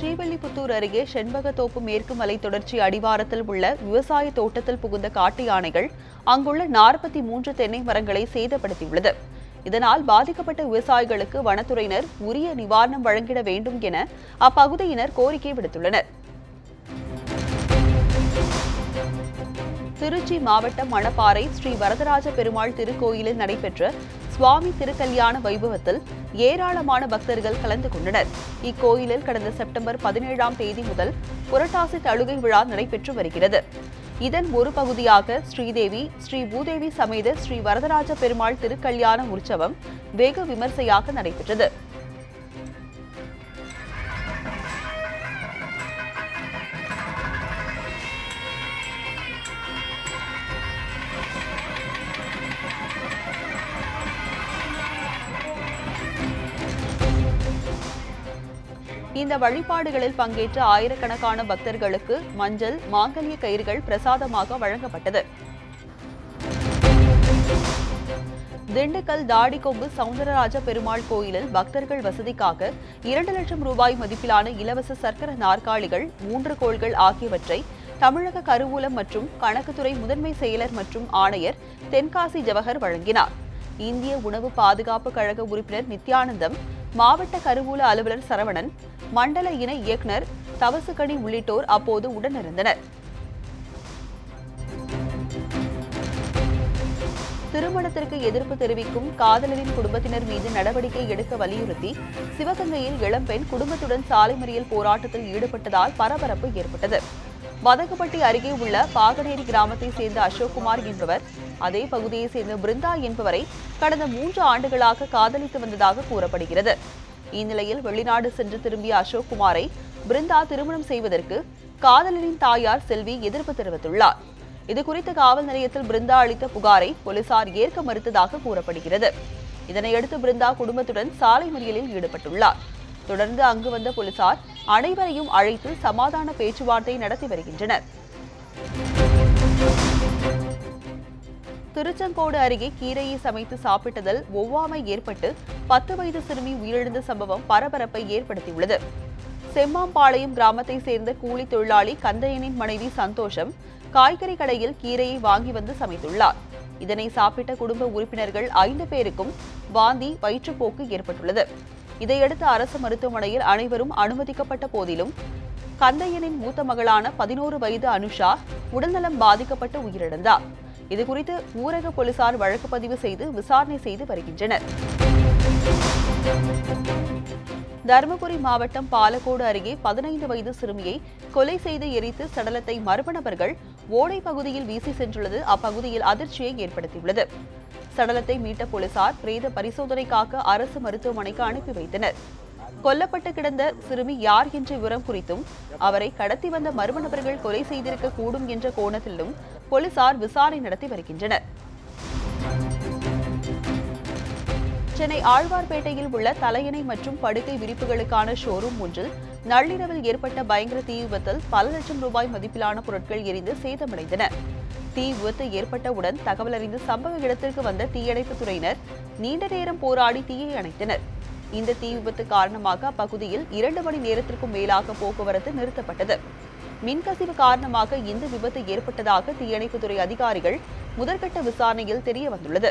ஸ்ரீவில்லிபுத்தூர் அருகே செண்பகத்தோப்பு மேற்கு மலை தொடர்ச்சி அடிவாரத்தில் உள்ள விவசாய தோட்டத்தில் புகுந்த காட்டு யானைகள் அங்குள்ள 43 தென்னை மரங்களை சேதப்படுத்தியுள்ளது. இதனால் பாதிக்கப்பட்ட விவசாயிகளுக்கு வனத்துறையினர் உரிய நிவாரணம் வழங்கிட வேண்டும் என அப்பகுதியினர் கோரிக்கை விடுத்துள்ளனர். திருச்சி மாவட்டம் மணப்பாறை ஸ்ரீ வரதராஜ பெருமாள் திருக்கோயிலில் நடைபெற்ற சுவாமி திருக்கல்யாண வைபவத்தில் ஏராளமான பக்தர்கள் கலந்து கொண்டனர். இக்கோயிலில் கடந்த செப்டம்பர் 17ஆம் தேதி முதல் புரட்டாசி தழுகை விழா நடைபெற்று வருகிறது. இதன் ஒரு பகுதியாக ஸ்ரீதேவி ஸ்ரீ பூதேவி சமேத ஸ்ரீ வரதராஜ பெருமாள் திருக்கல்யாண உற்சவம் வெகு விமர்சையாக நடைபெற்றது. இந்த வழிபாடுகளில் பங்கேற்ற ஆயிரக்கணக்கான பக்தர்களுக்கு மஞ்சள், மாங்கல்ய கயிறுகள் பிரசாதமாக வழங்கப்பட்டது. திண்டுக்கல் தாடிக்கொம்பு சவுந்தரராஜ பெருமாள் கோயிலில் பக்தர்கள் வசதிக்காக 2 லட்சம் ரூபாய் மதிப்பிலான இலவச சர்க்கர நாற்காலிகள், 3 கோள்கள் ஆகியவற்றை தமிழக கருவூலம் மற்றும் கணக்குத்துறை முதன்மை செயலர் மற்றும் ஆணையர் தென்காசி ஜவஹர் வழங்கினார். இந்திய உணவு பாதுகாப்பு கழக உறுப்பினர் நித்யானந்தம், மாவட்ட கருவூல அலுவலர் சரவணன், மண்டல இணை இயக்குநர் தவசுகனி உள்ளிட்டோர் அப்போது உடனிருந்தனர். திருமணத்திற்கு எதிர்ப்பு தெரிவிக்கும் காதலரின் குடும்பத்தினர் மீது நடவடிக்கை எடுக்க வலியுறுத்தி சிவகங்கையில் இளம்பெண் குடும்பத்துடன் சாலை மறியல் போராட்டத்தில் ஈடுபட்டதால் பரபரப்பு ஏற்பட்டது. வதகுப்பட்டி அருகே உள்ள பாகனேரி கிராமத்தைச் சேர்ந்த அசோக்குமார் என்பவர் அதே பகுதியைச் சேர்ந்த பிருந்தா என்பவரை கடந்த 3 ஆண்டுகளாக காதலித்து வந்ததாக கூறப்படுகிறது. இந்நிலையில் வெளிநாடு சென்று திரும்பிய அசோக்குமாரை பிருந்தா திருமணம் செய்வதற்கு காதலரின் தாயார் செல்வி எதிர்ப்பு தெரிவித்துள்ளார். இதுகுறித்து காவல் நிலையத்தில் பிருந்தா அளித்த புகாரை போலீசார் ஏற்க மறுத்ததாக கூறப்படுகிறது. இதனையடுத்து பிருந்தா குடும்பத்துடன் சாலை மறியலில் ஈடுபட்டுள்ளார். தொடர்ந்து அங்கு வந்த போலீசார் அனைவரையும் அழைத்து சமாதான பேச்சுவார்த்தை நடத்தி வருகின்றனர். திருச்செங்கோடு அருகே கீரையை சமைத்து சாப்பிட்டதில் ஒவ்வாமை ஏற்பட்டு 10 வயது சிறுமி உயிரிழந்த சம்பவம் பரபரப்பை ஏற்படுத்தியுள்ளது. செம்மாம்பாளையம் கிராமத்தை சேர்ந்த கூலி தொழிலாளி கந்தையனின் மனைவி சந்தோஷம் காய்கறி கடையில் கீரையை வாங்கி வந்து சமைத்துள்ளார். இதனை சாப்பிட்ட குடும்ப உறுப்பினர்கள் 5 பேருக்கும் வாந்தி, வயிற்றுப்போக்கு ஏற்பட்டுள்ளது. இதையடுத்து அரசு மருத்துவமனையில் அனைவரும் அனுமதிக்கப்பட்ட போதிலும் கந்தையனின் மூத்த மகளான 11 வயது அனுஷா உடல்நலம் பாதிக்கப்பட்டு உயிரிழந்தார். இதுகுறித்து ஊரக போலீசார் வழக்கு பதிவு செய்து விசாரணை செய்து வருகின்றனர். தருமபுரி மாவட்டம் பாலக்கோடு அருகே 15 வயது சிறுமியை கொலை செய்து எரித்து சடலத்தை மர்ம நபர்கள் ஓடை பகுதியில் வீசி சென்றுள்ளது அப்பகுதியில் அதிர்ச்சியை ஏற்படுத்தியுள்ளது. சடலத்தை மீட்ட போலீசார் பிரேத பரிசோதனைக்காக அரசு மருத்துவமனைக்கு அனுப்பி வைத்தனர். கொல்லப்பட்டு கிடந்த சிறுமி யார் என்ற விவரம் குறித்தும் அவரை கடத்தி வந்த மர்ம நபர்கள் கொலை செய்திருக்க கூடும் என்ற கோணத்திலும் போலீசார் விசாரணை நடத்தி வருகின்றனர். சென்னை ஆழ்வார்பேட்டையில் உள்ள தலையணை மற்றும் படுக்கை விரிப்புகளுக்கான ஷோரூம் ஒன்றில் நள்ளிரவில் ஏற்பட்ட பயங்கர தீ விபத்தில் பல லட்சம் ரூபாய் மதிப்பிலான பொருட்கள் எரிந்து சேதமடைந்தன. தீ விபத்து ஏற்பட்டவுடன் தகவல் அறிந்து சம்பவ இடத்திற்கு வந்த தீயணைப்புத் துறையினர் நீண்ட நேரம் போராடி தீயை அணைத்தனர். இந்த தீ விபத்து காரணமாக அப்பகுதியில் 2 மணி நேரத்திற்கும் மேலாக போக்குவரத்து நிறுத்தப்பட்டது. மின்கசிவு காரணமாக இந்த விபத்து ஏற்பட்டதாக தீயணைப்புத்துறை அதிகாரிகள் முதற்கட்ட விசாரணையில் தெரிய வந்துள்ளது.